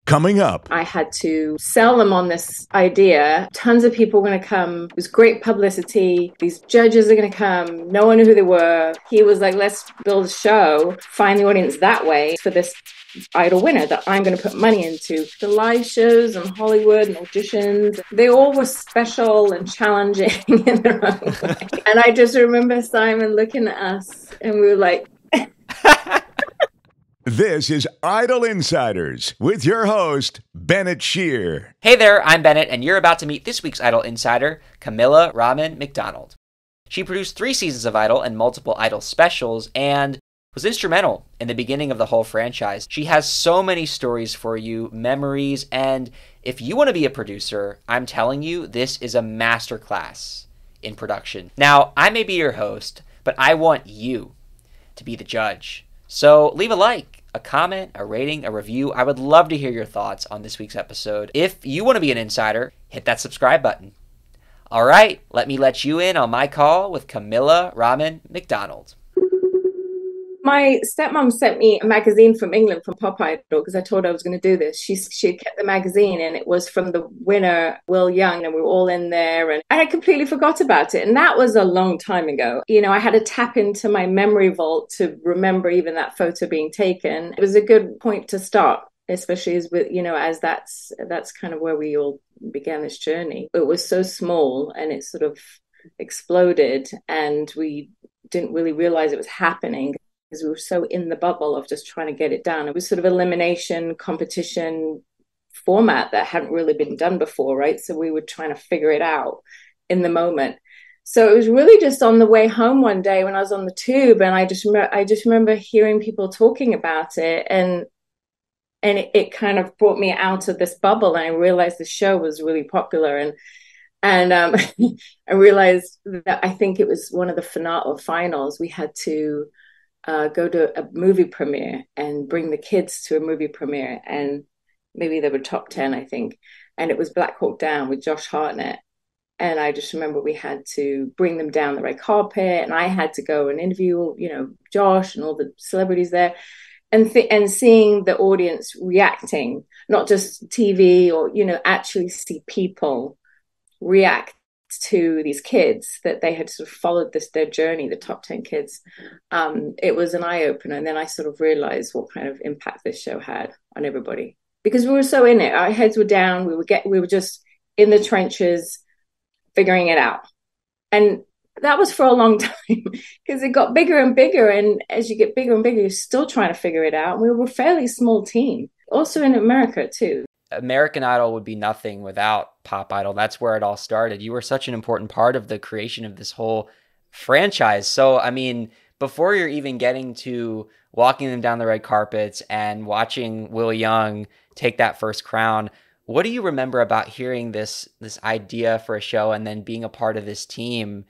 Coming up. I had to sell them on this idea. Tons of people were going to come. It was great publicity. These judges are going to come. No one knew who they were. He was like, let's build a show, find the audience that way for this Idol winner that I'm going to put money into. The live shows and Hollywood and auditions, they all were special and challenging in their own way. And I just remember Simon looking at us and we were like, This is Idol Insiders with your host, Bennett Shear. Hey there, I'm Bennett, and you're about to meet this week's Idol Insider, Camilla Rahaman MacDonald. She produced 3 seasons of Idol and multiple Idol specials, and was instrumental in the beginning of the whole franchise. She has so many stories for you, memories, and if you want to be a producer, I'm telling you, this is a masterclass in production. Now, I may be your host, but I want you to be the judge. So leave a like, a comment, a rating, a review. I would love to hear your thoughts on this week's episode. If you want to be an insider, hit that subscribe button. All right, let me let you in on my call with Camilla Rahaman MacDonald. My stepmom sent me a magazine from England from Pop Idol because I told her I was going to do this. She had kept the magazine and it was from the winner, Will Young, and we were all in there. And I completely forgot about it. And that was a long time ago. You know, I had to tap into my memory vault to remember even that photo being taken. It was a good point to start, especially as with, you know, as that's kind of where we all began this journey. It was so small and it sort of exploded and we didn't really realize it was happening, because we were so in the bubble of just trying to get it done. It was sort of elimination competition format that hadn't really been done before, right? So we were trying to figure it out in the moment. So it was really just on the way home one day when I was on the tube, and I just remember hearing people talking about it, and it kind of brought me out of this bubble, and I realized the show was really popular, and I realized that I think it was one of the finals. We had to go to a movie premiere and bring the kids to a movie premiere, and maybe they were top 10, I think, and it was Black Hawk Down with Josh Hartnett. And I just remember we had to bring them down the red carpet, and I had to go and interview, you know, Josh and all the celebrities there, and seeing the audience reacting, not just TV, or, you know, actually see people react to these kids that they had sort of followed their journey, the top 10 kids. It was an eye-opener. And then I sort of realized what kind of impact this show had on everybody, because we were so in it. Our heads were down. We were just in the trenches figuring it out. And that was for a long time, because it got bigger and bigger. And as you get bigger and bigger, you're still trying to figure it out. And we were a fairly small team, also in America too. American Idol would be nothing without Pop Idol. That's where it all started. You were such an important part of the creation of this whole franchise. So, I mean, before you're even getting to walking them down the red carpets and watching Will Young take that first crown, what do you remember about hearing this idea for a show and then being a part of this team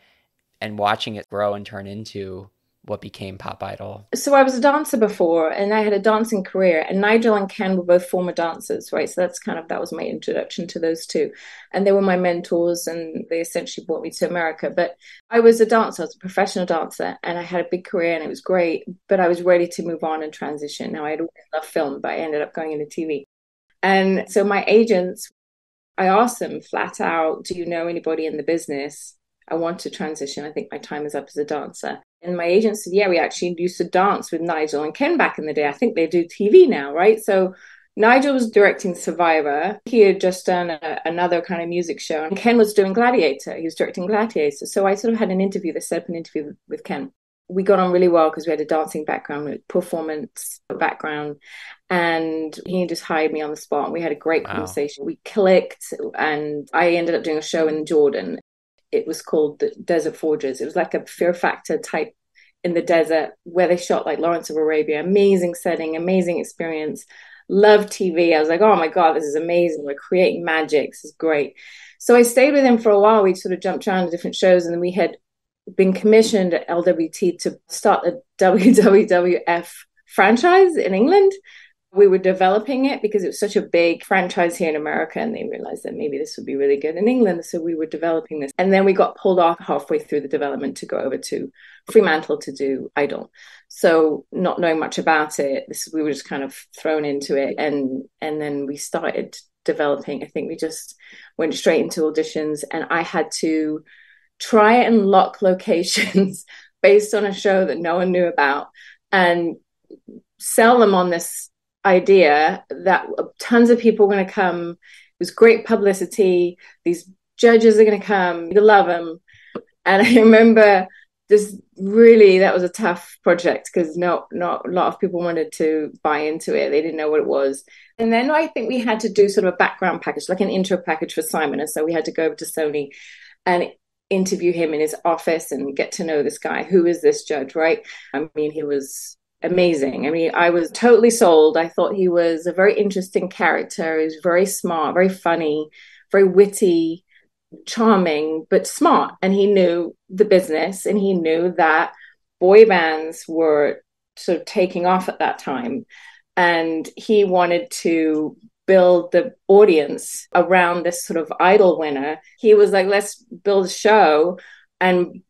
and watching it grow and turn into what became Pop Idol? So I was a dancer before, and I had a dancing career, and Nigel and Ken were both former dancers, right? So that was my introduction to those two. And they were my mentors, and they essentially brought me to America. But I was a dancer, I was a professional dancer, and I had a big career, and it was great, but I was ready to move on and transition. Now, I had always loved film, but I ended up going into TV. And so my agents, I asked them flat out, do you know anybody in the business? I want to transition. I think my time is up as a dancer. And my agent said, yeah, we actually used to dance with Nigel and Ken back in the day. I think they do TV now, right? So Nigel was directing Survivor. He had just done another kind of music show. And Ken was doing Gladiator. He was directing Gladiator. So I sort of had an interview, they set up an interview with Ken. We got on really well because we had a dancing background, performance background. And he just hired me on the spot. And we had a great conversation. We clicked, and I ended up doing a show in Jordan. It was called the Desert Forges. It was like a Fear Factor type in the desert where they shot like Lawrence of Arabia. Amazing setting, amazing experience. Loved TV. I was like, oh my God, this is amazing. We're creating magic. This is great. So I stayed with him for a while. We sort of jumped around to different shows, and then we had been commissioned at LWT to start a WWF franchise in England. We were developing it because it was such a big franchise here in America, and they realized that maybe this would be really good in England. So we were developing this. And then we got pulled off halfway through the development to go over to Fremantle to do Idol. So not knowing much about it, we were just kind of thrown into it. And then we started developing. I think we just went straight into auditions, and I had to try and lock locations based on a show that no one knew about and sell them on this idea that tons of people are going to come. It was great publicity. These judges are going to come. You love them. And I remember that was a tough project because not a lot of people wanted to buy into it. They didn't know what it was. And then I think we had to do sort of a background package, like an intro package for Simon. And so we had to go over to Sony and interview him in his office and get to know this guy. Who is this judge, right? I mean, he was amazing. I mean, I was totally sold. I thought he was a very interesting character. He was very smart, very funny, very witty, charming, but smart. And he knew the business, and he knew that boy bands were sort of taking off at that time. And he wanted to build the audience around this sort of Idol winner. He was like, let's build a show and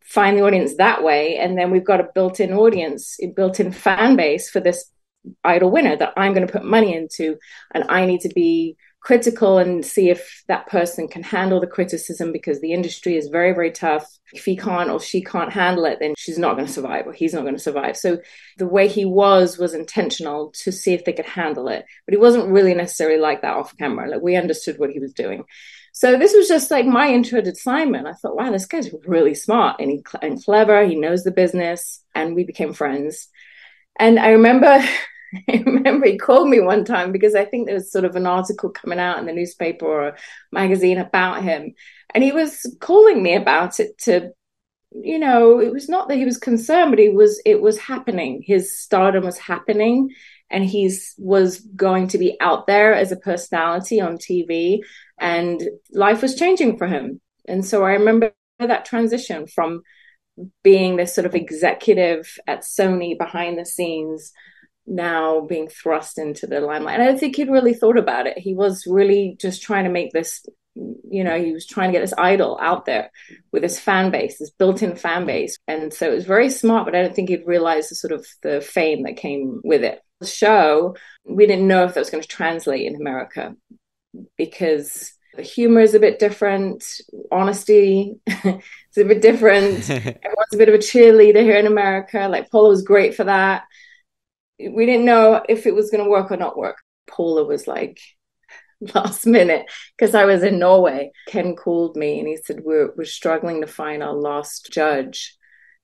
find the audience that way. And then we've got a built-in audience, a built-in fan base for this Idol winner that I'm going to put money into. And I need to be critical and see if that person can handle the criticism, because the industry is very, very tough. If he can't or she can't handle it, then she's not going to survive, or he's not going to survive. So the way he was intentional to see if they could handle it. But he wasn't really necessarily like that off camera. Like, we understood what he was doing. So this was just like my intro to Simon. I thought, wow, this guy's really smart and clever. He knows the business. And we became friends. And I remember he called me one time because I think there was sort of an article coming out in the newspaper or a magazine about him. And he was calling me about it to, it was not that he was concerned, but it was happening. His stardom was happening, and he was going to be out there as a personality on TV, and life was changing for him. And so I remember that transition from being this sort of executive at Sony behind the scenes, now being thrust into the limelight. And I don't think he'd really thought about it. He was really just trying to make this, he was trying to get this Idol out there with his fan base, this built-in fan base. And so it was very smart, but I don't think he'd realized the sort of the fame that came with it. The show, we didn't know if that was going to translate in America, because the humor is a bit different. Honesty is a bit different. Everyone's a bit of a cheerleader here in America. Like, Paula was great for that. We didn't know if it was going to work or not work. Paula was like last minute, because I was in Norway. Ken called me and he said, we're struggling to find our last judge.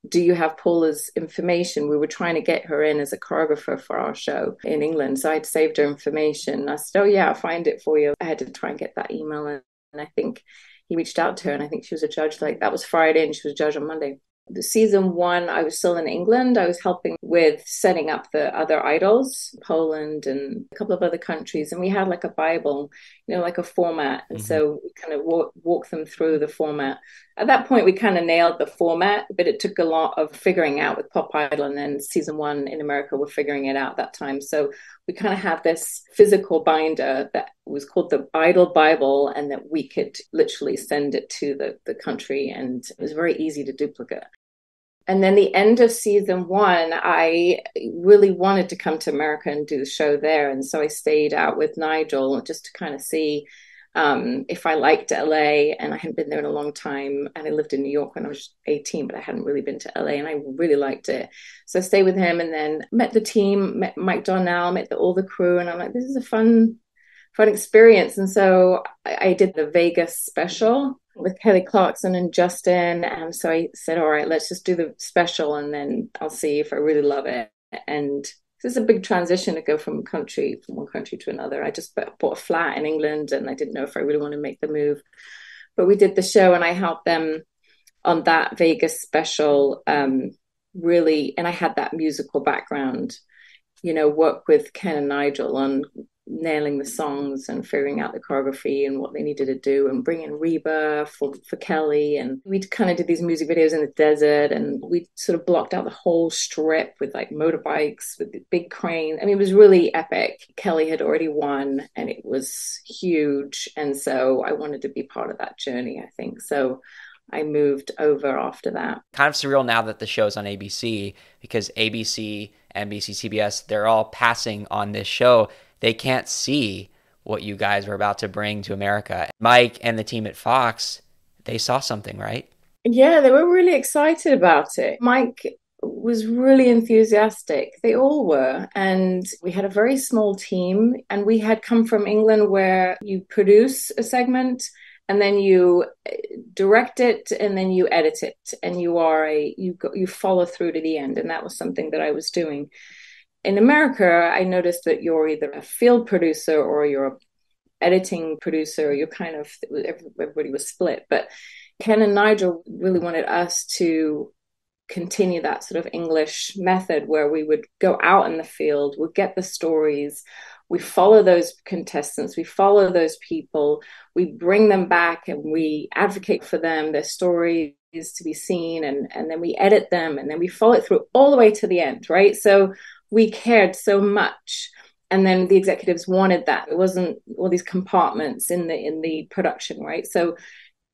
Do you have Paula's information? We were trying to get her in as a choreographer for our show in England. So I'd saved her information. I said, oh yeah, I'll find it for you. I had to try and get that email. And I think he reached out to her, and I think she was a judge. Like, that was Friday and she was a judge on Monday. The season 1, I was still in England. I was helping with setting up the other idols, Poland and a couple of other countries. And we had like a Bible, like a format. And so we kind of walk them through the format. At that point, we kind of nailed the format, but it took a lot of figuring out with Pop Idol. And then season 1 in America, we're figuring it out that time. So we kind of had this physical binder that was called the Idol Bible, and that we could literally send it to the country. And it was very easy to duplicate. And then the end of season 1, I really wanted to come to America and do the show there. And so I stayed out with Nigel just to kind of see if I liked LA. And I hadn't been there in a long time. And I lived in New York when I was 18, but I hadn't really been to LA, and I really liked it. So I stayed with him, and then met the team, met Mike Donnell, met all the crew. And I'm like, this is a fun experience. And so I did the Vegas special with Kelly Clarkson and Justin. And so I said, all right, let's just do the special, and then I'll see if I really love it. And this is a big transition to go from one country to another. I just bought a flat in England, and I didn't know if I really want to make the move. But we did the show, and I helped them on that Vegas special, really. And I had that musical background, work with Ken and Nigel on nailing the songs and figuring out the choreography and what they needed to do, and bringing Reba for Kelly. And we kind of did these music videos in the desert, and we sort of blocked out the whole strip with like motorbikes with the big crane. I mean, it was really epic. Kelly had already won and it was huge. And so I wanted to be part of that journey, I think. So I moved over after that. Kind of surreal now that the show's on ABC, because ABC, NBC, CBS, they're all passing on this show. They can't see what you guys were about to bring to America. Mike and the team at Fox, they saw something, right? Yeah, they were really excited about it. Mike was really enthusiastic. They all were. And we had a very small team, and we had come from England where you produce a segment and then you direct it and then you edit it, and you follow through to the end. And that was something that I was doing. In America, I noticed that you're either a field producer or you're an editing producer. You're kind of, everybody was split. But Ken and Nigel really wanted us to continue that sort of English method where we would go out in the field, we'd get the stories, we follow those contestants, we follow those people, we bring them back and we advocate for them, their stories to be seen, and then we edit them, and then we follow it through all the way to the end, right? So we cared so much. And then the executives wanted that. It wasn't all these compartments in the production, right? So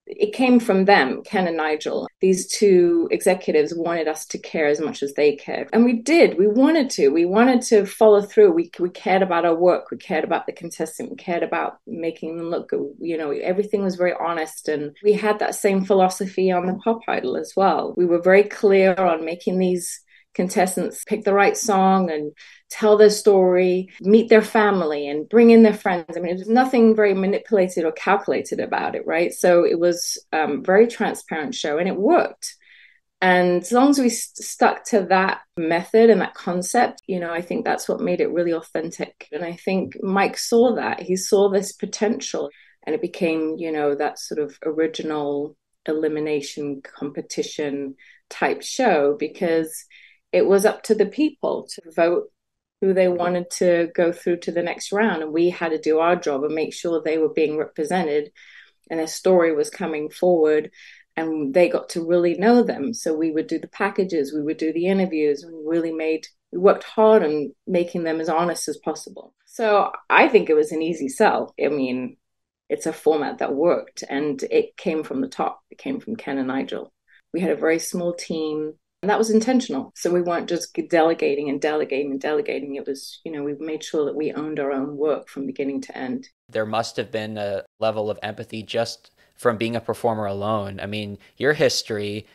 it came from them, Ken and Nigel. These two executives wanted us to care as much as they cared. And we did. We wanted to follow through. We cared about our work. We cared about the contestant. We cared about making them look good. You know, everything was very honest. And we had that same philosophy on the Pop Idol as well. We were very clear on making these contestants pick the right song and tell their story, meet their family and bring in their friends. I mean, it was nothing very manipulated or calculated about it, right? So it was a very transparent show, and it worked. And as long as we stuck to that method and that concept, you know, I think that's what made it really authentic. And I think Mike saw that. He saw this potential, and it became, you know, that sort of original elimination competition type show, because it was up to the people to vote who they wanted to go through to the next round. And we had to do our job and make sure they were being represented and their story was coming forward, and they got to really know them. So we would do the packages, we would do the interviews, and we worked hard on making them as honest as possible. So I think it was an easy sell. I mean, it's a format that worked, and it came from the top. It came from Ken and Nigel. We had a very small team. And that was intentional. So we weren't just delegating. It was, you know, we made sure that we owned our own work from beginning to end. There must have been a level of empathy just from being a performer alone. I mean, your history,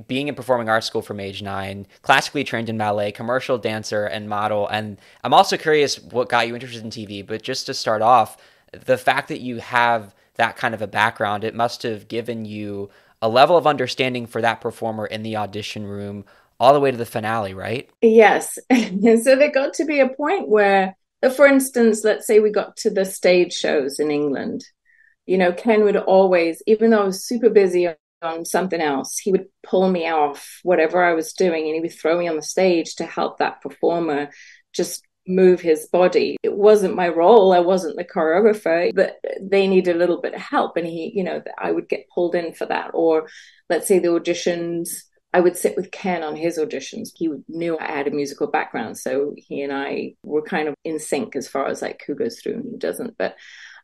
being in performing arts school from age 9, classically trained in ballet, commercial dancer and model. And I'm also curious what got you interested in TV. But just to start off, the fact that you have that kind of a background, it must have given you a level of understanding for that performer in the audition room all the way to the finale, right? Yes. And so there got to be a point where, for instance, let's say we got to the stage shows in England. You know, Ken would always, even though I was super busy on something else, he would pull me off whatever I was doing, and he would throw me on the stage to help that performer just move his body. It wasn't my role. I wasn't the choreographer, but they needed a little bit of help. And he, you know, I would get pulled in for that. Or let's say the auditions, I would sit with Ken on his auditions. He knew I had a musical background. So he and I were kind of in sync as far as like who goes through and who doesn't. But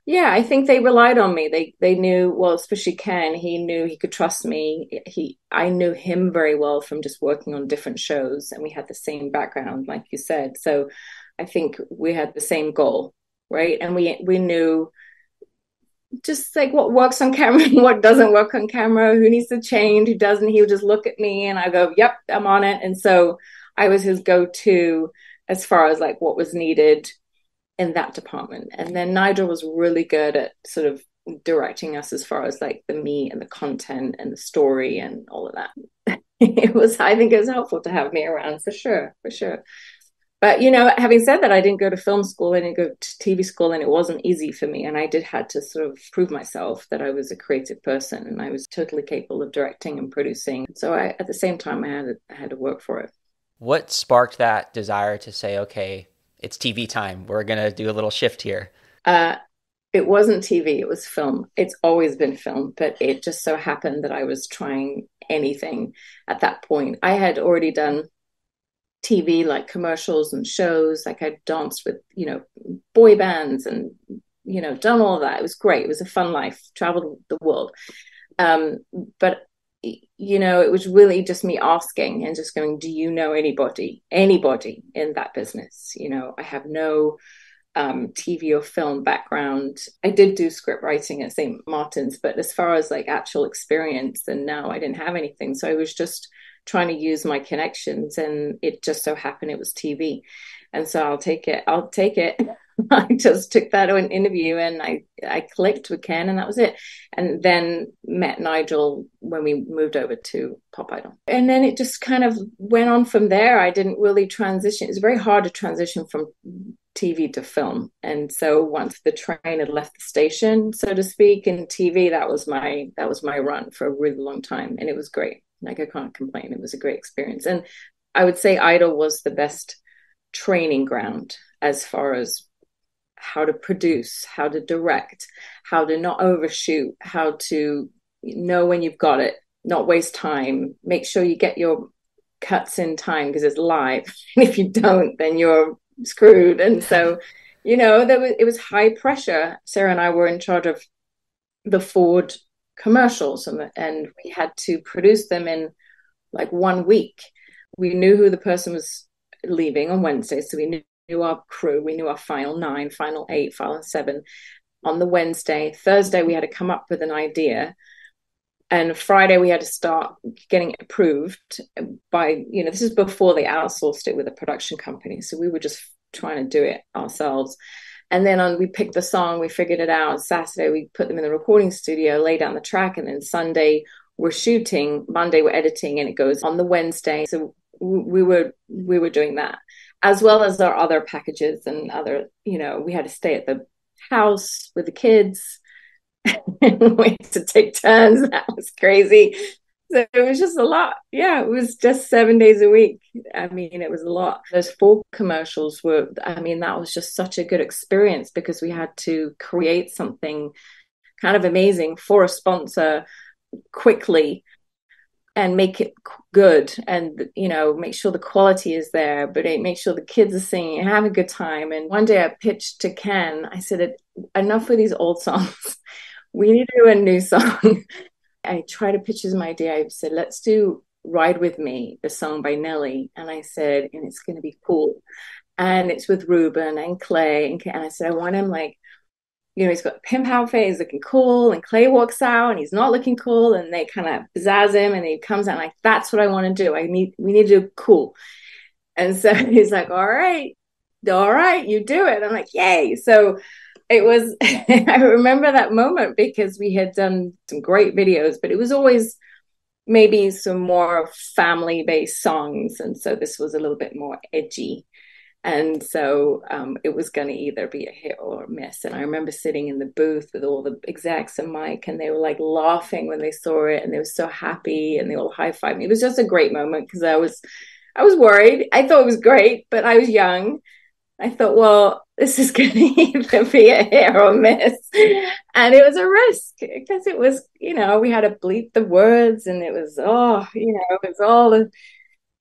yeah, I think they relied on me. They knew, well, especially Ken, he knew he could trust me. I knew him very well from just working on different shows, and we had the same background, like you said. So I think we had the same goal, right? And we knew just like what works on camera and what doesn't work on camera, who needs to change, who doesn't. He would just look at me and I go, yep, I'm on it. And so I was his go-to as far as like what was needed in that department. And then Nigel was really good at sort of directing us as far as like the meat and the content and the story and all of that. I think it was helpful to have me around for sure. But, you know, having said that, I didn't go to film school, I didn't go to TV school, and it wasn't easy for me. And I had to sort of prove myself that I was a creative person and I was totally capable of directing and producing. So at the same time, I had to work for it. What sparked that desire to say, okay, it's TV time. We're going to do a little shift here. It wasn't TV, it was film. It's always been film, but it just so happened that I was trying anything at that point. I had already done TV, like commercials and shows. Like I danced with, boy bands and, done all that. It was great. It was a fun life, traveled the world. But it was really just me asking and just going, do you know anybody in that business? I have no TV or film background. I did do script writing at St. Martin's, but as far as like actual experience, then no, I didn't have anything. So I was just trying to use my connections, and it just so happened it was TV. And so I'll take it. I just took that on an interview, and I clicked with Ken, and that was it. And then met Nigel when we moved over to Pop Idol. And then it just kind of went on from there. I didn't really transition. It's very hard to transition from TV to film. And so once the train had left the station, so to speak, in TV, that was my run for a really long time. And it was great. Like, I can't complain. It was a great experience. And I would say Idol was the best training ground as far as how to produce, how to direct, how to not overshoot, how to know when you've got it, not waste time, make sure you get your cuts in time because it's live. And if you don't, then you're screwed. And so, it was high pressure. Sarah and I were in charge of the Ford commercials, and we had to produce them in like 1 week. We knew who the person was leaving on Wednesday, so we knew our crew, we knew our final 9, final 8, final 7 on the Wednesday. Thursday we had to come up with an idea, and Friday we had to start getting it approved by, this is before they outsourced it with a production company, so we were just trying to do it ourselves. And then we picked the song, we figured it out. Saturday, we put them in the recording studio, lay down the track, and then Sunday we're shooting, Monday we're editing, and it goes on the Wednesday. So we were doing that, as well as our other packages and other, we had to stay at the house with the kids. We had to take turns. That was crazy. So it was just a lot. Yeah, it was just 7 days a week. I mean, it was a lot. Those 4 commercials that was just such a good experience because we had to create something kind of amazing for a sponsor quickly and make it good and, make sure the quality is there, but make sure the kids are singing and have a good time. And one day I pitched to Ken, I said, enough with these old songs. We need to do a new song. I tried to pitch as my idea. I said, let's do Ride With Me, the song by Nelly. And I said, and it's going to be cool. And it's with Ruben and Clay. And I said, I want him like, he's got a pimp outfit, he's looking cool. And Clay walks out and he's not looking cool. And they kind of pizzazz him and he comes out like, that's what I want to do. We need to do cool. And so he's like, all right, you do it. I'm like, yay. So it was, I remember that moment because we had done some great videos, but it was always maybe some more family-based songs. And so this was a little bit more edgy. And so it was going to either be a hit or a miss. And I remember sitting in the booth with all the execs and Mike, and they were like laughing when they saw it, and they were so happy, and they all high-fived me. It was just a great moment because I was worried. I thought it was great, but I was young. I thought, well, this is going to either be a hit or a miss. And it was a risk because it was, we had to bleep the words, and it was,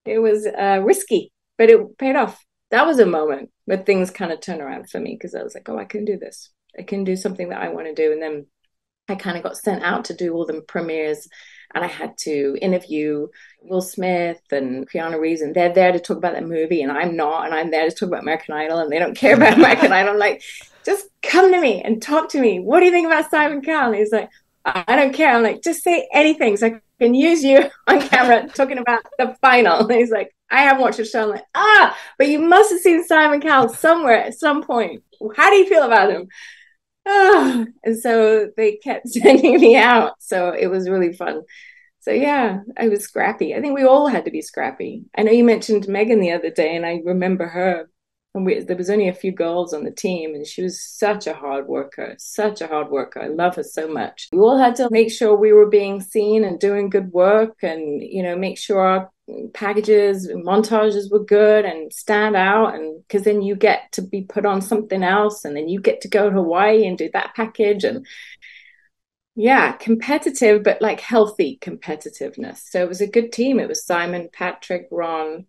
it was risky, but it paid off. That was a moment where things kind of turned around for me because I was like, oh, I can do this. I can do something that I want to do. And then I kind of got sent out to do all the premieres, and I had to interview Will Smith and Keanu Reeves, and they're there to talk about that movie, and I'm not, and I'm there to talk about American Idol, and they don't care about American Idol. I'm like, just come to me and talk to me. What do you think about Simon Cowell? And he's like, I don't care. I'm like, just say anything so I can use you on camera talking about the final. And he's like, I haven't watched the show. I'm like, but you must have seen Simon Cowell somewhere at some point. How do you feel about him? And so they kept sending me out. So it was really fun. So yeah, I was scrappy. I think we all had to be scrappy. I know you mentioned Megan the other day, and I remember her. And there was only a few girls on the team, and she was such a hard worker. I love her so much. We all had to make sure we were being seen and doing good work, and make sure packages, montages were good and stand out, and because then you get to be put on something else, and then you get to go to Hawaii and do that package. And yeah, competitive, but like healthy competitiveness. So it was a good team. It was Simon, Patrick, Ron,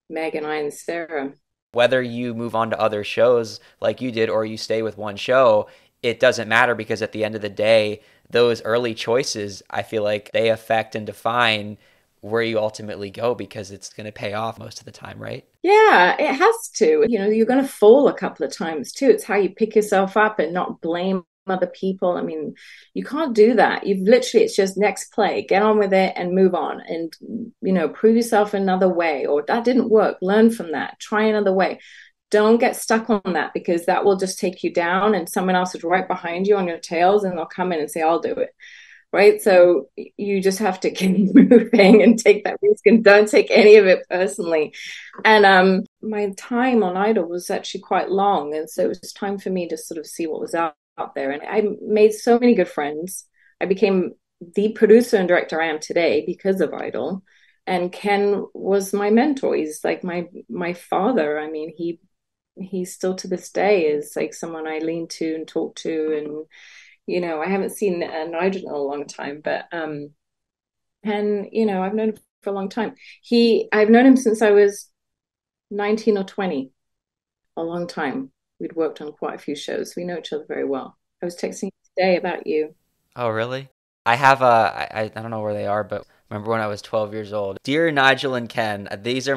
Meg, and I, and Sarah. Whether you move on to other shows like you did or you stay with one show, it doesn't matter, because at the end of the day, those early choices, I feel like they affect and define where you ultimately go, because it's going to pay off most of the time, right? Yeah, it has to. You know, you're going to fall a couple of times too. It's how you pick yourself up and not blame other people. I mean, you can't do that. You've literally, it's just next play, get on with it and move on, and, you know, prove yourself another way, or that didn't work, learn from that, try another way. Don't get stuck on that, because that will just take you down, and someone else is right behind you on your tails, and they'll come in and say, I'll do it. Right. So you just have to keep moving and take that risk, and don't take any of it personally. And my time on Idol was actually quite long. And so it was time for me to sort of see what was out there. And I made so many good friends. I became the producer and director I am today because of Idol. And Ken was my mentor. He's like my father. I mean, he still to this day is like someone I lean to and talk to. And you know, I haven't seen Nigel in a long time, but and you know, I've known him for a long time. I've known him since I was 19 or 20, a long time. We'd worked on quite a few shows. We know each other very well. I was texting today about you. Oh, really? I have I don't know where they are, but remember when I was 12 years old. Dear Nigel and Ken, these are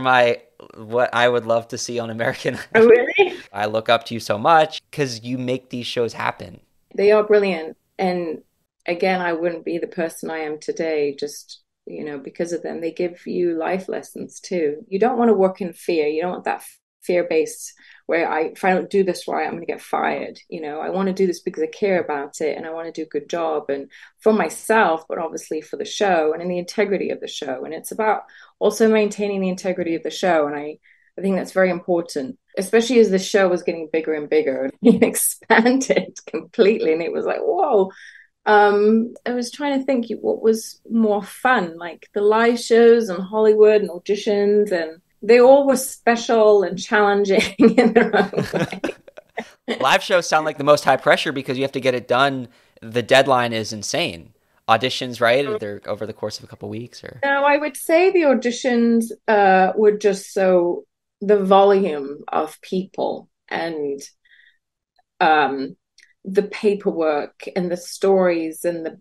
what I would love to see on American. Oh, really? I look up to you so much because you make these shows happen. They are brilliant. And again, I wouldn't be the person I am today just, you know, because of them. They give you life lessons too. You don't want to work in fear. You don't want that fear-based where if I don't do this right, I'm going to get fired. You know, I want to do this because I care about it and I want to do a good job, and for myself, but obviously for the show and in the integrity of the show. And it's about also maintaining the integrity of the show. And I think that's very important, especially as the show was getting bigger and bigger. It expanded completely. And it was like, whoa. I was trying to think what was more fun, like the live shows and Hollywood and auditions, and they all were special and challenging in their own way. Live shows sound like the most high pressure because you have to get it done. The deadline is insane. Auditions, right? They're over the course of a couple of weeks, or no? I would say the auditions were just so the volume of people and the paperwork and the stories and the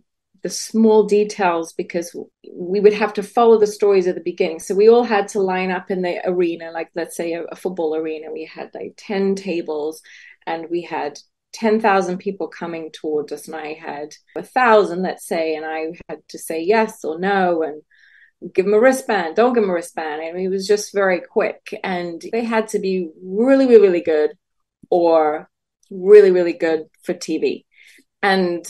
small details, because we would have to follow the stories at the beginning. So we all had to line up in the arena, like let's say a football arena. We had like 10 tables and we had 10,000 people coming towards us, and I had 1,000, let's say, and I had to say yes or no and give them a wristband, don't give them a wristband. And it was just very quick, and they had to be really, really, really good or really, really good for TV. And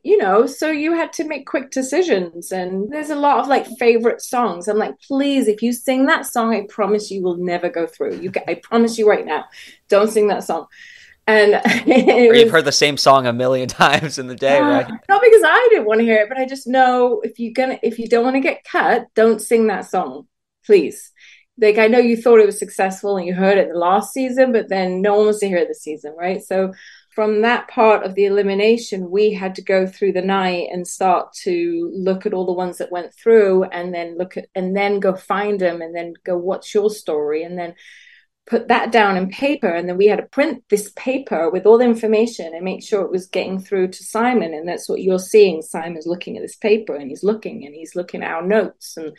you know, so you had to make quick decisions. And there's a lot of like favorite songs. I'm like, please, if you sing that song, I promise you will never go through. I promise you right now, don't sing that song. And or you've heard the same song a million times in the day, right? Not because I didn't want to hear it, but I just know if you don't want to get cut, don't sing that song, please. Like, I know you thought it was successful and you heard it the last season, but then no one wants to hear it this season, right? So from that part of the elimination, we had to go through the night and start to look at all the ones that went through, and then go find them, and then go, what's your story? And then put that down in paper. And then we had to print this paper with all the information and make sure it was getting through to Simon. And that's what you're seeing. Simon's looking at this paper, and he's looking at our notes. And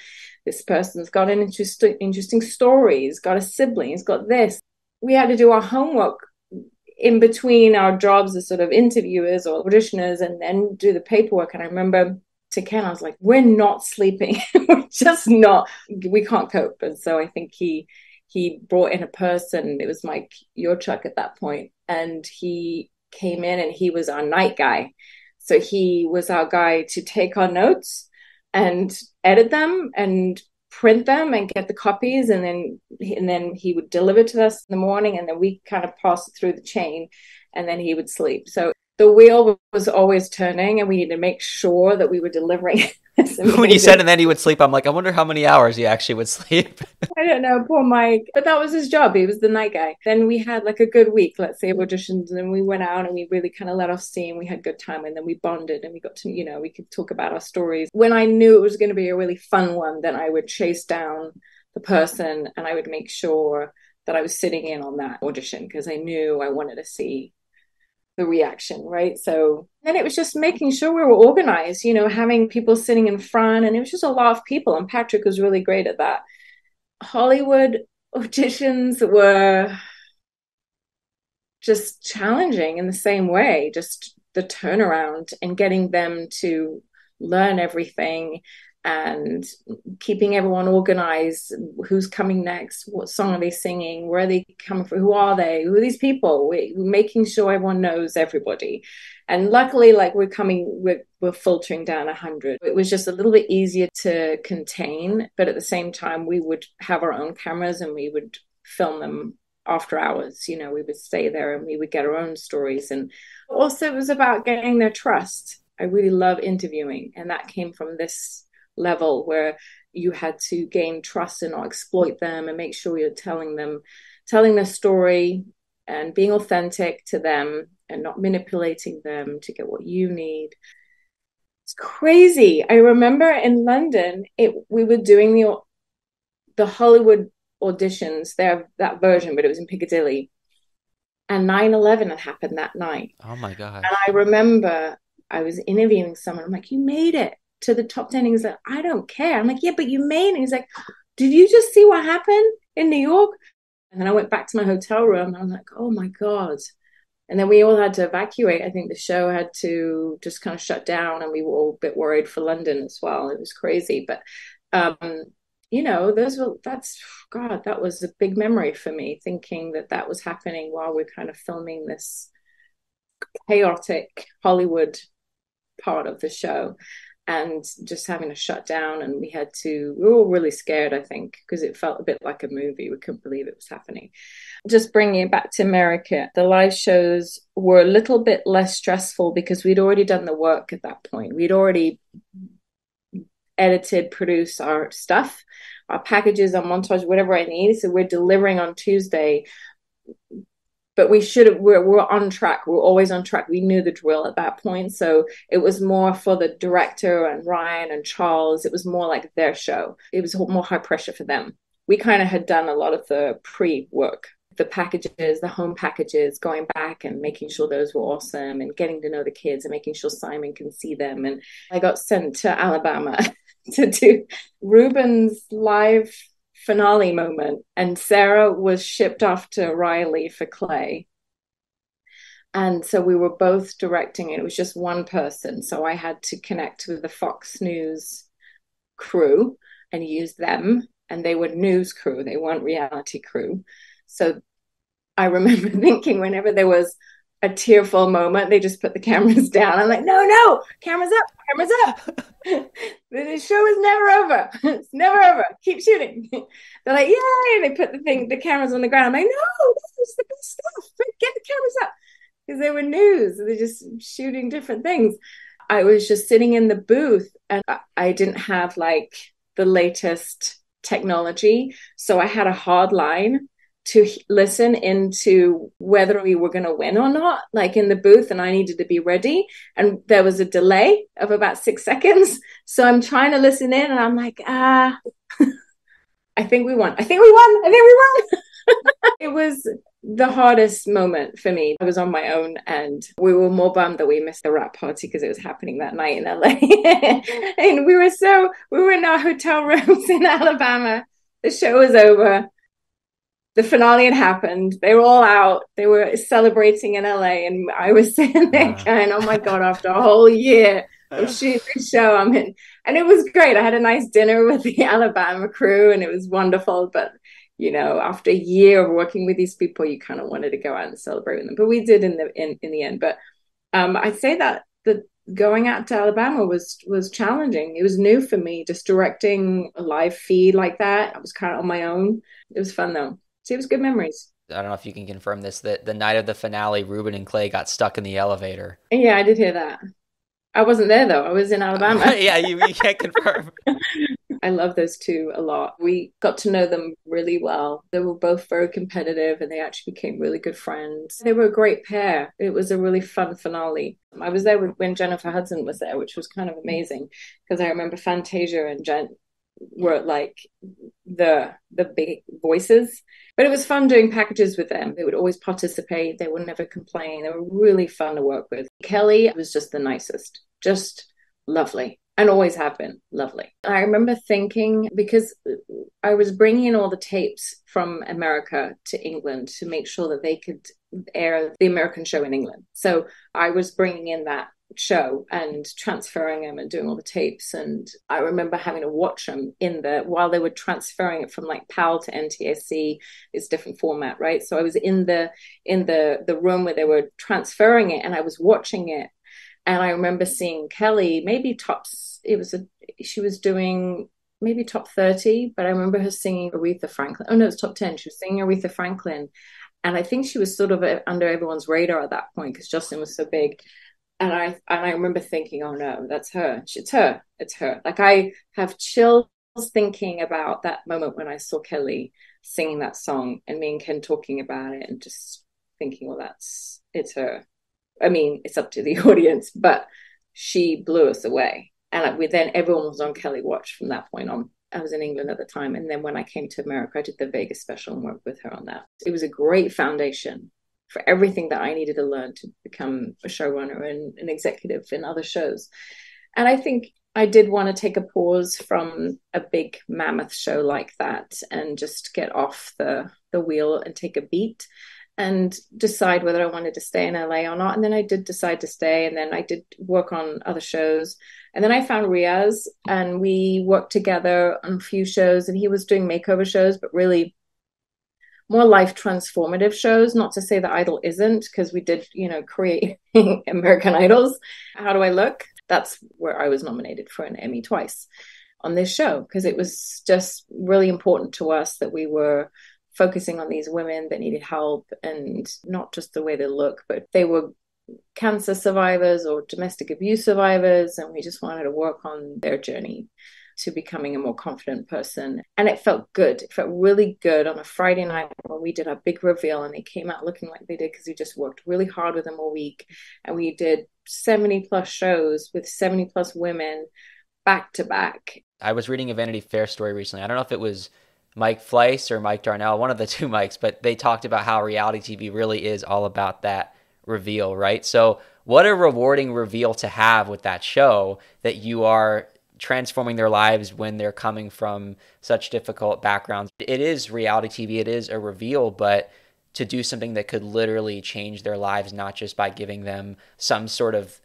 this person's got an interesting story. He's got a sibling. He's got this. We had to do our homework in between our jobs as sort of interviewers or auditioners, and then do the paperwork. And I remember to Ken, I was like, we're not sleeping. We're just not. We can't cope. And so I think he brought in a person. It was Mike Yorchuk at that point, and he came in and he was our night guy. So he was our guy to take our notes and edit them and print them and get the copies, and then he would deliver to us in the morning, and then we kind of pass it through the chain, and then he would sleep. So the wheel was always turning, and we needed to make sure that we were delivering When you said, and then he would sleep, I'm like, I wonder how many hours he actually would sleep. I don't know, poor Mike. But that was his job. He was the night guy. Then we had like a good week, let's say, of auditions. And then we went out and we really kind of let off steam. We had good time. And then we bonded and we got to, we could talk about our stories. When I knew it was going to be a really fun one, then I would chase down the person and I would make sure that I was sitting in on that audition because I knew I wanted to see the reaction, right? So then it was just making sure we were organized, having people sitting in front, and it was just a lot of people, and Patrick was really great at that. Hollywood auditions were just challenging in the same way, just the turnaround and getting them to learn everything and keeping everyone organized. Who's coming next? What song are they singing? Where are they coming from? Who are they? Who are these people? We're making sure everyone knows everybody. And luckily, like we're filtering down 100. It was just a little bit easier to contain, but at the same time, we would have our own cameras and we would film them after hours. We would stay there and we would get our own stories. And also it was about getting their trust. I really love interviewing, and that came from this level where you had to gain trust and not exploit them and make sure you're telling their story and being authentic to them and not manipulating them to get what you need. It's crazy. I remember in London, we were doing the Hollywood auditions there, that version, but it was in Piccadilly, and 9/11 had happened that night. Oh my God. And I remember I was interviewing someone. I'm like, you made it to the top 10. He's like, I don't care. I'm like, yeah, but you made it. He's like, did you just see what happened in New York? And then I went back to my hotel room and I was like, oh my God. And then we all had to evacuate. I think the show had to just kind of shut down, and we were all a bit worried for London as well. It was crazy. But, that was a big memory for me, thinking that was happening while we're kind of filming this chaotic Hollywood part of the show. And just having to shut down, and we were all really scared, I think, because it felt a bit like a movie. We couldn't believe it was happening. Just bringing it back to America, the live shows were a little bit less stressful because we'd already done the work at that point. We'd already edited, produced our stuff, our packages, our montage, whatever I need. So we're delivering on Tuesday. But we're on track. We're always on track. We knew the drill at that point. So it was more for the director and Ryan and Charles. It was more like their show. It was more high pressure for them. We kind of had done a lot of the pre-work, the packages, the home packages, going back and making sure those were awesome and getting to know the kids and making sure Simon can see them. And I got sent to Alabama to do Ruben's live finale moment, and Sarah was shipped off to Riley for Clay, and so we were both directing it. It was just one person, so I had to connect with the Fox News crew and use them, and they were news crew, they weren't reality crew. So I remember thinking whenever there was a tearful moment, they just put the cameras down. I'm like, no, cameras up. The show is never over. It's never over. Keep shooting. They're like, yay! And they put the cameras on the ground. I'm like, no, this is the best stuff. Get the cameras up. Because they were news. They're just shooting different things. I was just sitting in the booth, and I didn't have like the latest technology. So I had a hard line to listen into whether we were going to win or not, like in the booth, and I needed to be ready. And there was a delay of about 6 seconds. So I'm trying to listen in, and I'm like, I think we won. It was the hardest moment for me. I was on my own, and we were more bummed that we missed the wrap party because it was happening that night in LA. And we were in our hotel rooms in Alabama. The show was over. The finale had happened. They were all out. They were celebrating in LA, and I was sitting there going, oh my God, after a whole year of shooting the show, I'm in. And it was great. I had a nice dinner with the Alabama crew, and it was wonderful. But, after a year of working with these people, you kind of wanted to go out and celebrate with them. But we did in the end. But I'd say that the going out to Alabama was challenging. It was new for me, just directing a live feed like that. I was kind of on my own. It was fun, though. So it was good memories. I don't know if you can confirm this, that the night of the finale, Ruben and Clay got stuck in the elevator. Yeah, I did hear that. I wasn't there though. I was in Alabama. Yeah, you can't confirm. I love those two a lot. We got to know them really well. They were both very competitive and they actually became really good friends. They were a great pair. It was a really fun finale. I was there when Jennifer Hudson was there, which was kind of amazing because I remember Fantasia and Jen were like the big voices. But it was fun doing packages with them. They would always participate. They would never complain. They were really fun to work with. Kelly was just the nicest, just lovely. And always have been lovely. I remember thinking, because I was bringing in all the tapes from America to England to make sure that they could air the American show in England. So I was bringing in that show and transferring them and doing all the tapes. And I remember having to watch them while they were transferring it from like PAL to NTSC. It's different format, right? So I was in the room where they were transferring it and I was watching it. And I remember seeing Kelly, she was doing maybe top 30, but I remember her singing Aretha Franklin. Oh no, it's top 10. She was singing Aretha Franklin. And I think she was sort of under everyone's radar at that point because Justin was so big. And I remember thinking, oh no, that's her. It's her. Like I have chills thinking about that moment when I saw Kelly singing that song and me and Ken talking about it and just thinking, well, it's her. I mean, it's up to the audience, but she blew us away. And then everyone was on Kelly Watch from that point on. I was in England at the time. And then when I came to America, I did the Vegas special and worked with her on that. It was a great foundation for everything that I needed to learn to become a showrunner and an executive in other shows. And I think I did want to take a pause from a big mammoth show like that and just get off the wheel and take a beat and decide whether I wanted to stay in LA or not. And then I did decide to stay. And then I did work on other shows. And then I found Riaz and we worked together on a few shows. And he was doing makeover shows, but really more life transformative shows. Not to say that Idol isn't, because we did, create American Idols. How do I look? That's where I was nominated for an Emmy twice on this show, because it was just really important to us that we were focusing on these women that needed help, and not just the way they look, but they were cancer survivors or domestic abuse survivors. And we just wanted to work on their journey to becoming a more confident person. And it felt good. It felt really good on a Friday night when we did our big reveal and they came out looking like they did, because we just worked really hard with them all week. And we did 70 plus shows with 70 plus women back to back. I was reading a Vanity Fair story recently. I don't know if it was Mike Fleiss or Mike Darnell, one of the two Mikes, but they talked about how reality TV really is all about that reveal, right? So what a rewarding reveal to have with that show, that you are transforming their lives when they're coming from such difficult backgrounds. It is reality TV, it is a reveal, but to do something that could literally change their lives, not just by giving them some sort of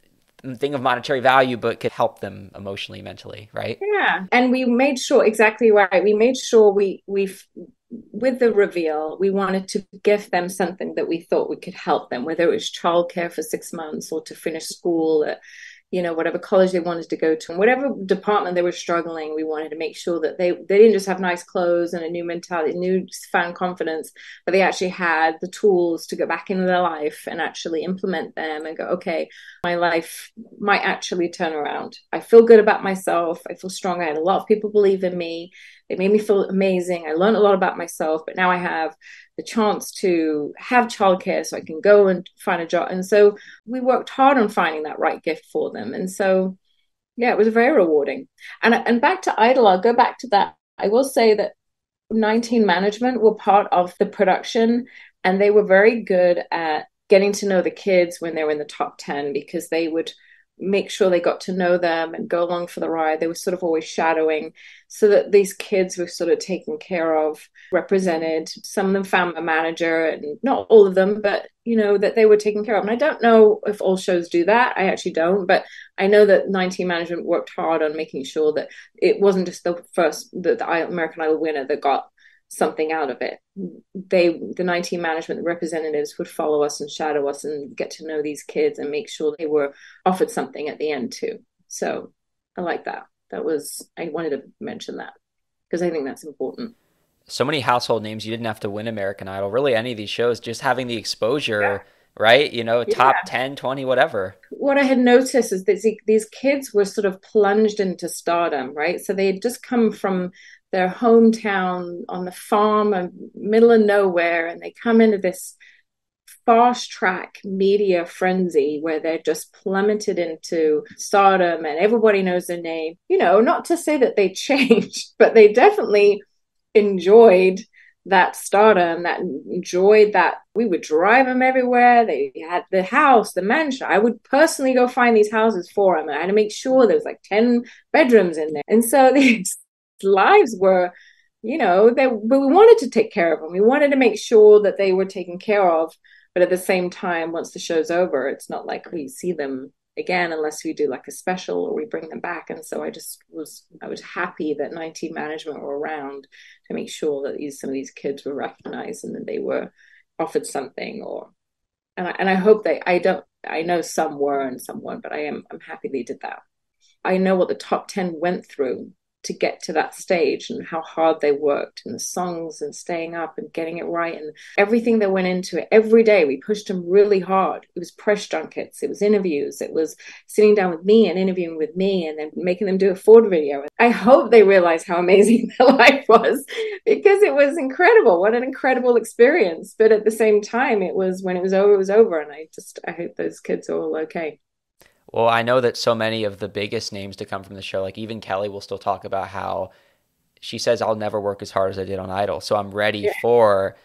thing of monetary value, but could help them emotionally, mentally, right? Yeah. And we made sure, exactly right. We made sure we with the reveal, we wanted to give them something that we thought we could help them, whether it was childcare for 6 months or to finish school at, whatever college they wanted to go to, and whatever department they were struggling, we wanted to make sure that they didn't just have nice clothes and a new mentality, new found confidence, but they actually had the tools to go back into their life and actually implement them and go, okay, my life might actually turn around. I feel good about myself. I feel strong. I had a lot of people believe in me. They made me feel amazing. I learned a lot about myself, but now I have the chance to have childcare so I can go and find a job. And so we worked hard on finding that right gift for them. And so, yeah, it was very rewarding. And back to Idol, I'll go back to that. I will say that 19 Management were part of the production, and they were very good at getting to know the kids when they were in the top 10, because they would make sure they got to know them and go along for the ride. They were sort of always shadowing, so that these kids were sort of taken care of, represented. Some of them found a manager, and not all of them, but that they were taken care of. And I don't know if all shows do that. I actually don't, but I know that 19 Management worked hard on making sure that it wasn't just the American Idol winner that got something out of it. The 19 Management representatives would follow us and shadow us and get to know these kids and make sure they were offered something at the end too. So I like that. I wanted to mention that because I think that's important. So many household names. You didn't have to win American Idol, really any of these shows, just having the exposure right? You know, Yeah. top 10, 20, whatever. What I had noticed is that these kids were sort of plunged into stardom, right? So they had just come from their hometown on the farm, middle of nowhere, and they come into this fast track media frenzy where they're just plummeted into stardom and everybody knows their name. You know, not to say that they changed, but they definitely enjoyed that stardom, that enjoyed that. We would drive them everywhere. They had the house, the mansion. I would personally go find these houses for them, and I had to make sure there was like 10 bedrooms in there. And so these lives were, you know, but we wanted to take care of them. We wanted to make sure that they were taken care of. But at the same time, once the show's over, it's not like we see them again unless we do like a special or we bring them back. And so I was happy that 19 management were around to make sure that some of these kids were recognized and that they were offered something. And I hope I know some were and some weren't, but I'm happy they did that. I know what the top 10 went through to get to that stage and how hard they worked and the songs and staying up and getting it right and everything that went into it. Every day we pushed them really hard. It was press junkets, it was interviews, it was sitting down with me and interviewing with me and then making them do a Ford video. I hope they realize how amazing their life was, because it was incredible. What an incredible experience. But at the same time, it was, when it was over. And I hope those kids are all okay. Well, I know that so many of the biggest names to come from the show, like even Kelly will still talk about how she says, I'll never work as hard as I did on Idol. So I'm ready for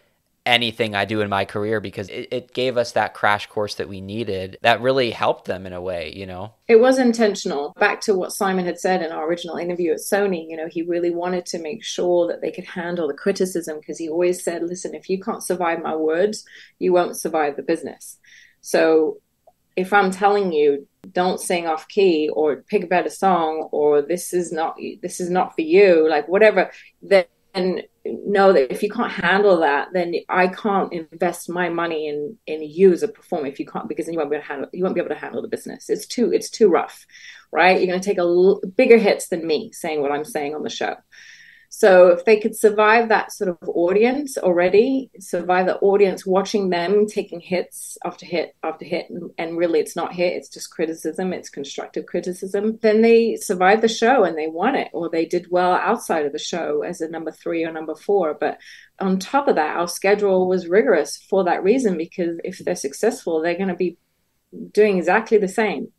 anything I do in my career, because it gave us that crash course that we needed that really helped them in a way, you know? It was intentional. Back to what Simon had said in our original interview at Sony, you know, he really wanted to make sure that they could handle the criticism, because he always said, listen, if you can't survive my words, you won't survive the business. So if I'm telling you, don't sing off key or pick a better song, or this is not for you, like whatever, then know that if you can't handle that, then I can't invest my money in you as a performer if you can't, because then you won't be able to handle the business. It's too rough, right? You're going to take bigger hits than me saying what I'm saying on the show. So if they could survive that sort of audience already, survive the audience watching them taking hits after hit after hit, and really it's not hit, it's just criticism, it's constructive criticism, then they survived the show and they won it, or they did well outside of the show as a number 3 or number 4. But on top of that, our schedule was rigorous for that reason, because if they're successful, they're going to be doing exactly the same.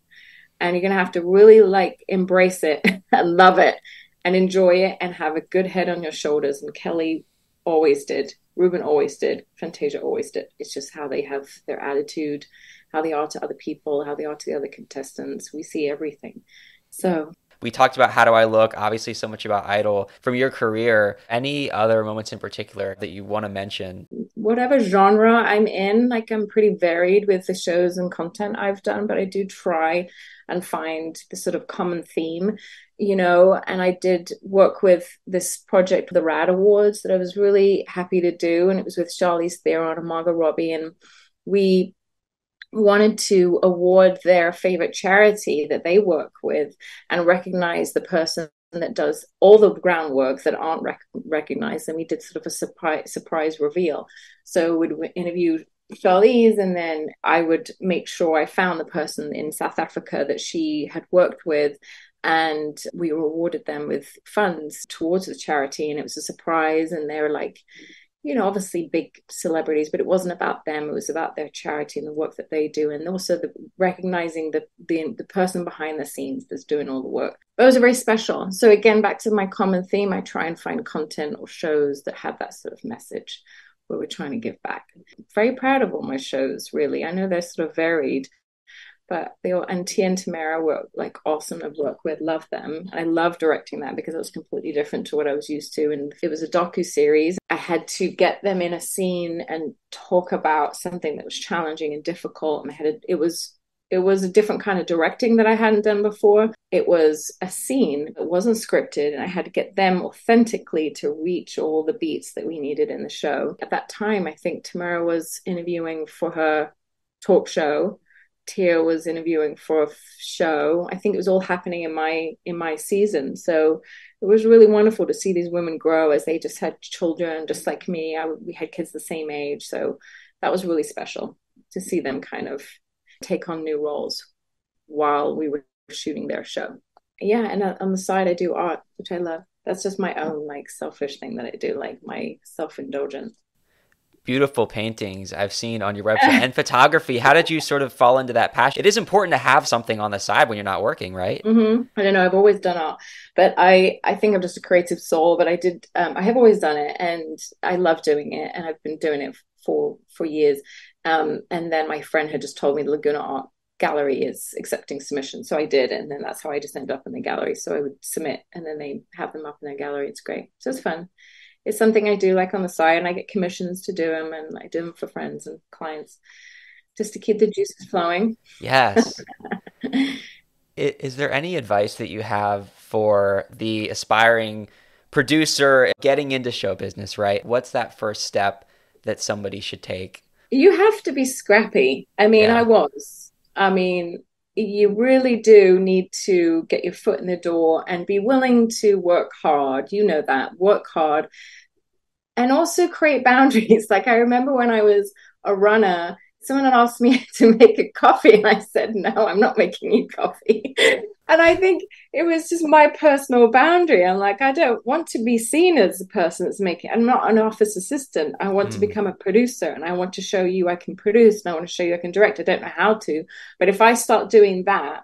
And you're going to have to really like embrace it and love it and enjoy it and have a good head on your shoulders. And Kelly always did. Ruben always did. Fantasia always did. It's just how they have their attitude, how they are to other people, how they are to the other contestants. We see everything. So we talked about How Do I Look, obviously so much about Idol. From your career, any other moments in particular that you want to mention? Whatever genre I'm in, like I'm pretty varied with the shows and content I've done, but I do try and find the sort of common theme, you know. And I did work with this project, the RAD Awards, that I was really happy to do. And it was with Charlize Theron and Margot Robbie. And we wanted to award their favorite charity that they work with and recognize the person that does all the groundwork that aren't recognized. And we did sort of a surprise reveal. So we'd interview Charlize, and then I would make sure I found the person in South Africa that she had worked with, and we rewarded them with funds towards the charity. And it was a surprise, and they were like, you know, obviously big celebrities, but it wasn't about them. It was about their charity and the work that they do, and also recognizing the person behind the scenes that's doing all the work. Those are very special. So again, back to my common theme, I try and find content or shows that have that sort of message where we're trying to give back. I'm very proud of all my shows, really. I know they're sort of varied, but and Tia and Tamera were like awesome to work with. Love them. I love directing that because it was completely different to what I was used to. And it was a docu-series. I had to get them in a scene and talk about something that was challenging and difficult. And it was a different kind of directing that I hadn't done before. It was a scene that wasn't scripted, and I had to get them authentically to reach all the beats that we needed in the show. At that time, I think Tamera was interviewing for her talk show. Tia was interviewing for a show. I think it was all happening in my season. So it was really wonderful to see these women grow as they just had children, just like me. We had kids the same age. So that was really special. to see them kind of take on new roles while we were shooting their show. Yeah, and on the side, I do art, which I love. That's just my own like selfish thing that I do, like my self-indulgence. Beautiful paintings I've seen on your website and photography. How did you sort of fall into that passion? It is important to have something on the side when you're not working, right? Mm-hmm. I don't know. I've always done art, but I think I'm just a creative soul. But I have always done it, and I love doing it, and I've been doing it for years. And then my friend had just told me the Laguna Art Gallery is accepting submissions, so I did, and then that's how I just ended up in the gallery. So I would submit, and then they have them up in their gallery. It's great. So it's fun. It's something I do like on the side, and I get commissions to do them, and I do them for friends and clients just to keep the juices flowing. Yes. Is there any advice that you have for the aspiring producer getting into show business, right? What's that first step that somebody should take? You have to be scrappy. I mean, you really do need to get your foot in the door and be willing to work hard. You know that. Work hard. And also create boundaries. Like I remember when I was a runner, someone had asked me to make a coffee, and I said, no, I'm not making you coffee. And I think it was just my personal boundary. I'm like, I don't want to be seen as a person that's making, I'm not an office assistant. I want to become a producer, and I want to show you I can produce, and I want to show you I can direct. I don't know how to, but if I start doing that,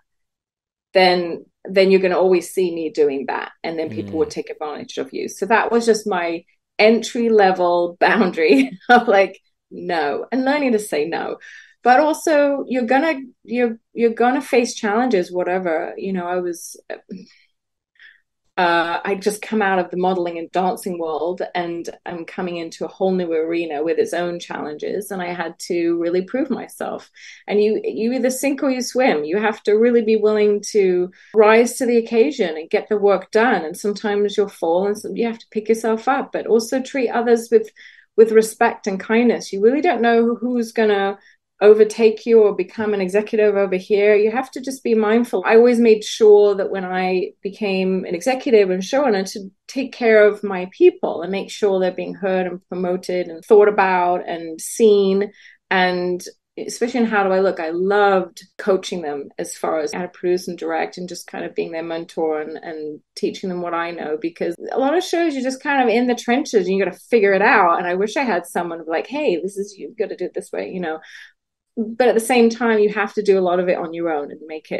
then you're going to always see me doing that. And then people would take advantage of you. So that was just my entry level boundary of like, no, and learning to say no. But also you're gonna face challenges, whatever. I just come out of the modeling and dancing world, and I'm coming into a whole new arena with its own challenges, and I had to really prove myself. And you either sink or you swim. You have to really be willing to rise to the occasion and get the work done. And sometimes you'll fall, and you have to pick yourself up, but also treat others with respect and kindness. You really don't know who's gonna overtake you or become an executive over here. You have to just be mindful. I always made sure that when I became an executive and showrunner, to take care of my people and make sure they're being heard and promoted and thought about and seen. And especially in How Do I Look, I loved coaching them as far as how to produce and direct, and just kind of being their mentor and teaching them what I know, because a lot of shows you're just kind of in the trenches and you got to figure it out. And I wish I had someone like, hey, you've got to do it this way, but at the same time, you have to do a lot of it on your own and make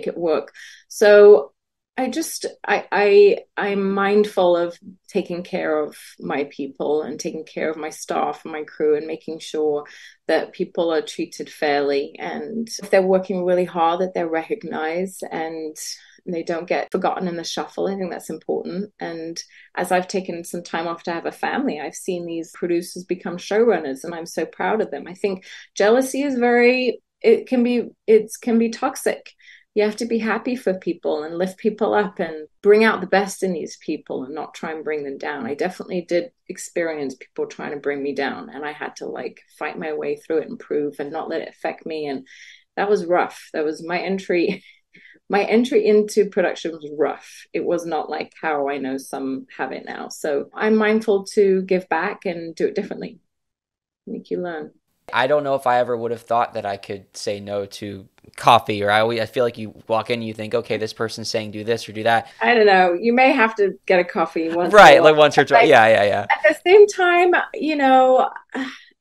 it work. So I'm mindful of taking care of my people and taking care of my staff and my crew, and making sure that people are treated fairly, and if they're working really hard, that they're recognized and they don't get forgotten in the shuffle. I think that's important. And as I've taken some time off to have a family, I've seen these producers become showrunners, and I'm so proud of them. I think jealousy is it can be toxic. You have to be happy for people and lift people up and bring out the best in these people and not try and bring them down. I definitely did experience people trying to bring me down, and I had to fight my way through it and prove and not let it affect me. And that was rough. That was my entry. My entry into production was rough. It was not like how I know some have it now. So I'm mindful to give back and do it differently. Make you learn. I don't know if I ever would have thought that I could say no to coffee, or I feel like you walk in and you think, okay, this person's saying do this or do that. I don't know. You may have to get a coffee once. Right, like once or twice. Yeah. At the same time,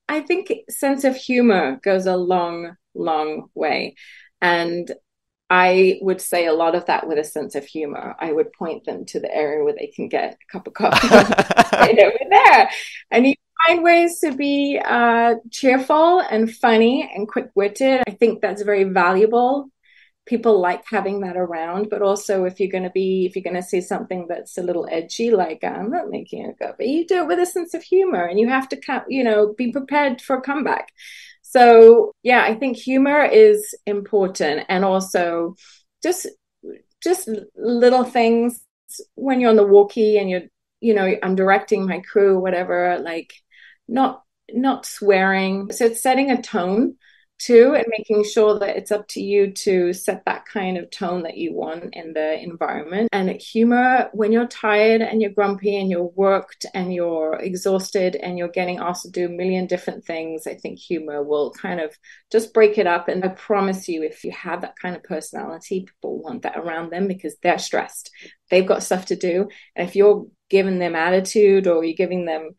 I think sense of humor goes a long, long way. And I would say a lot of that with a sense of humor. I would point them to the area where they can get a cup of coffee right over there. And you find ways to be cheerful and funny and quick-witted. I think that's very valuable. People like having that around. But also, if you're going to say something that's a little edgy, like I'm not making a coffee, you do it with a sense of humor, and you have to, be prepared for a comeback. So yeah, I think humor is important, and also just little things when you're on the walkie and I'm directing my crew, whatever, like not swearing. So it's setting a tone too, and making sure that it's up to you to set that kind of tone that you want in the environment. And humor, when you're tired and you're grumpy and you're worked and you're exhausted and you're getting asked to do a million different things, I think humor will kind of just break it up. And I promise you, if you have that kind of personality, people want that around them because they're stressed. They've got stuff to do. And if you're giving them attitude or you're giving them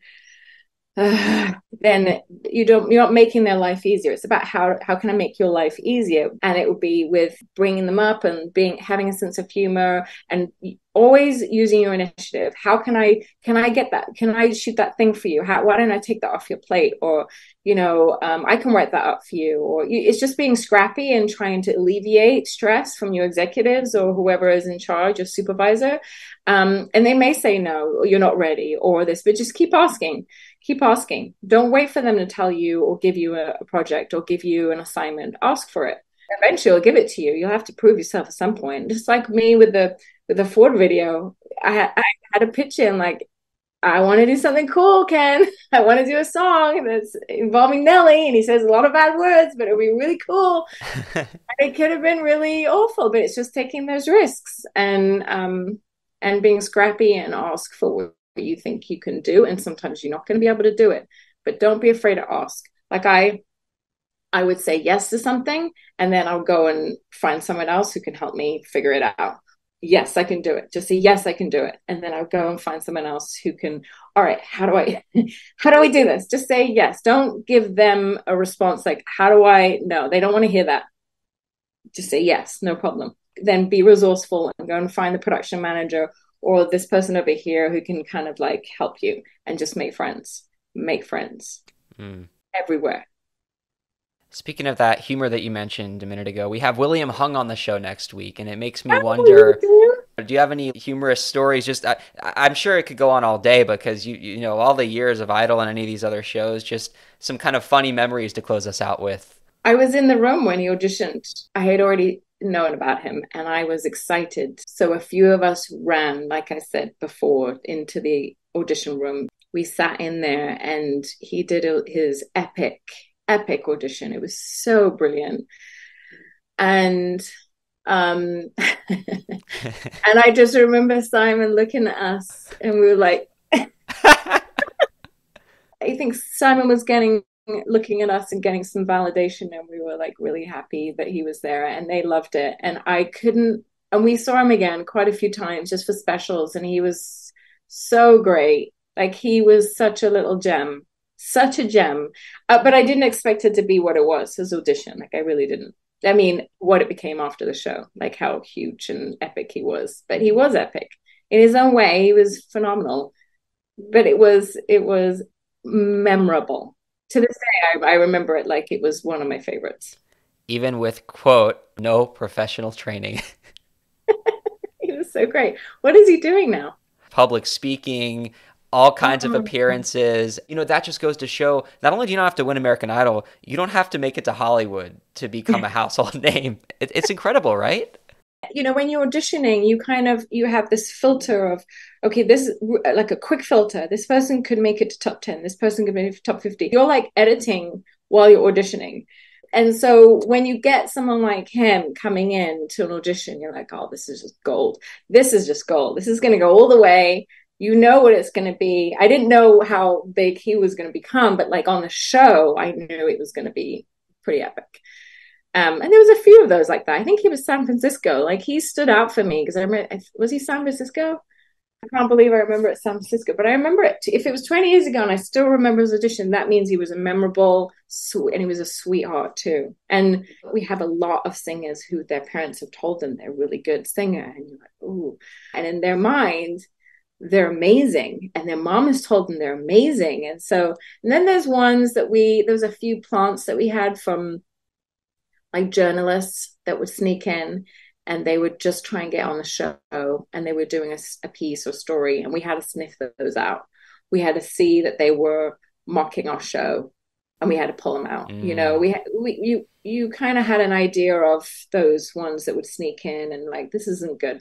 then you're not making their life easier. It's about how can I make your life easier? And it would be with bringing them up and having a sense of humor and always using your initiative. How can I get that? Can I shoot that thing for you? Why don't I take that off your plate? Or, I can write that up for you. Or it's just being scrappy and trying to alleviate stress from your executives or whoever is in charge, your supervisor. And they may say, no, you're not ready or this, but just keep asking. Keep asking. Don't wait for them to tell you or give you a project or give you an assignment. Ask for it. Eventually, I'll give it to you. You'll have to prove yourself at some point. Just like me with the Ford video, I had a pitch in like, I want to do something cool, Ken. I want to do a song that's involving Nelly, and he says a lot of bad words, but it'll be really cool. And it could have been really awful, but it's just taking those risks and being scrappy and ask for what you think you can do. And sometimes you're not going to be able to do it, but don't be afraid to ask. Like I would say yes to something, and then I'll go and find someone else who can help me figure it out. Yes, I can do it. Just say, yes, I can do it. And then I'll go and find someone else who can, all right, how do I do this? Just say yes. Don't give them a response like, no, they don't want to hear that. Just say yes, no problem. Then be resourceful and go and find the production manager or this person over here who can kind of like help you and just make friends everywhere. Speaking of that humor that you mentioned a minute ago, we have William Hung on the show next week, and it makes me wonder, do you have any humorous stories? Just I'm sure it could go on all day because you know all the years of Idol and any of these other shows, just some kind of funny memories to close us out with. I was in the room when he auditioned. I had already known about him and I was excited. So a few of us ran, like I said before, into the audition room. We sat in there and he did his epic audition. It was so brilliant. And and I just remember Simon looking at us and we were like I think Simon was looking at us and getting some validation, and we were like really happy that he was there and they loved it. And we saw him again quite a few times just for specials, and he was so great. Like he was such a little gem. Such a gem. But I didn't expect it to be what it was, his audition. Like I really didn't. I mean, what it became after the show, like how huge and epic he was. But he was epic. In his own way, he was phenomenal. But it was memorable. To this day, I remember it like it was one of my favorites. Even with, quote, no professional training. He was so great. What is he doing now? Public speaking, all kinds of appearances. You know, that just goes to show, not only do you not have to win American Idol, you don't have to make it to Hollywood to become a household name. It's incredible, right? You know, when you're auditioning, you have this filter of, okay, this is like a quick filter. This person could make it to top 10. This person could make it to top 50. You're like editing while you're auditioning. And so when you get someone like him coming in to an audition, you're like, oh, this is just gold. This is just gold. This is going to go all the way. You know what it's going to be. I didn't know how big he was going to become, but like on the show, I knew it was going to be pretty epic. And there was a few of those like that. I think he was San Francisco. Like he stood out for me because I remember, was he San Francisco? I can't believe I remember it San Francisco, but I remember it. If it was 20 years ago and I still remember his audition, that means he was a memorable, and he was a sweetheart too. And we have a lot of singers who their parents have told them they're a really good singer. And you're like, ooh. And in their mind, they're amazing. And their mom has told them they're amazing. And then there's ones that there was a few plants that we had from like journalists that would sneak in and they would just try and get on the show, and they were doing a piece or story, and we had to sniff those out. We had to see that they were mocking our show, and we had to pull them out. You know, you kind of had an idea of those ones that would sneak in and like, this isn't good.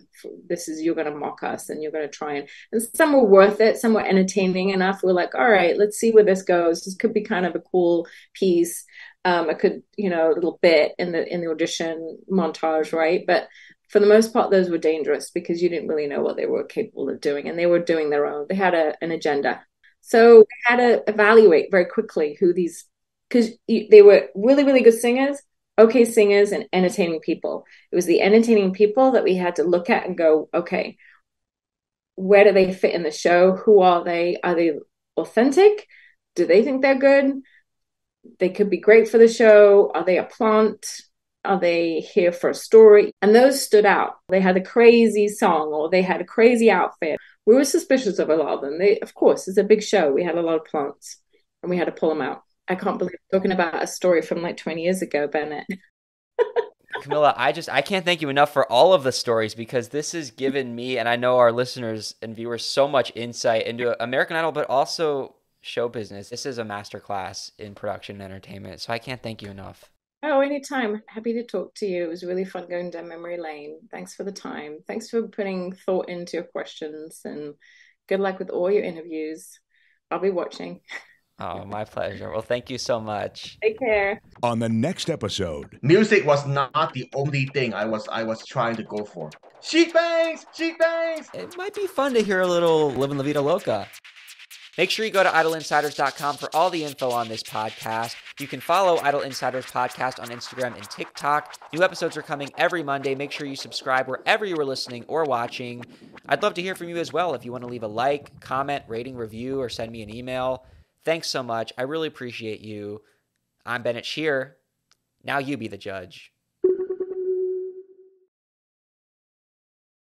You're going to mock us and you're going to try and some were worth it. Some were entertaining enough. We're like, all right, let's see where this goes. This could be kind of a cool piece. I could, a little bit in the audition montage, right? But for the most part, those were dangerous because you didn't really know what they were capable of doing, and they were doing their own. They had an agenda, so we had to evaluate very quickly who these, because they were really, really good singers, okay singers, and entertaining people. It was the entertaining people that we had to look at and go, okay, where do they fit in the show? Who are they? Are they authentic? Do they think they're good? They could be great for the show. Are they a plant? Are they here for a story? And those stood out. They had a crazy song or they had a crazy outfit. We were suspicious of a lot of them. Of course, it's a big show. We had a lot of plants and we had to pull them out. I can't believe I'm talking about a story from like 20 years ago, Bennett. Camilla, I can't thank you enough for all of the stories, because this has given me, and I know our listeners and viewers, so much insight into American Idol, but also show business. This is a masterclass in production and entertainment, so I can't thank you enough. Oh, anytime. Happy to talk to you. It was really fun going down memory lane. Thanks for the time. Thanks for putting thought into your questions, and good luck with all your interviews. I'll be watching. Oh, my pleasure. Well, thank you so much. Take care. On the next episode, music was not the only thing I was trying to go for. Sheet bangs! It might be fun to hear a little Livin' La Vida Loca. Make sure you go to idoleinsiders.com for all the info on this podcast. You can follow Idol Insiders Podcast on Instagram and TikTok. New episodes are coming every Monday. Make sure you subscribe wherever you are listening or watching. I'd love to hear from you as well if you want to leave a like, comment, rating, review, or send me an email. Thanks so much. I really appreciate you. I'm Bennett Shear. Now you be the judge.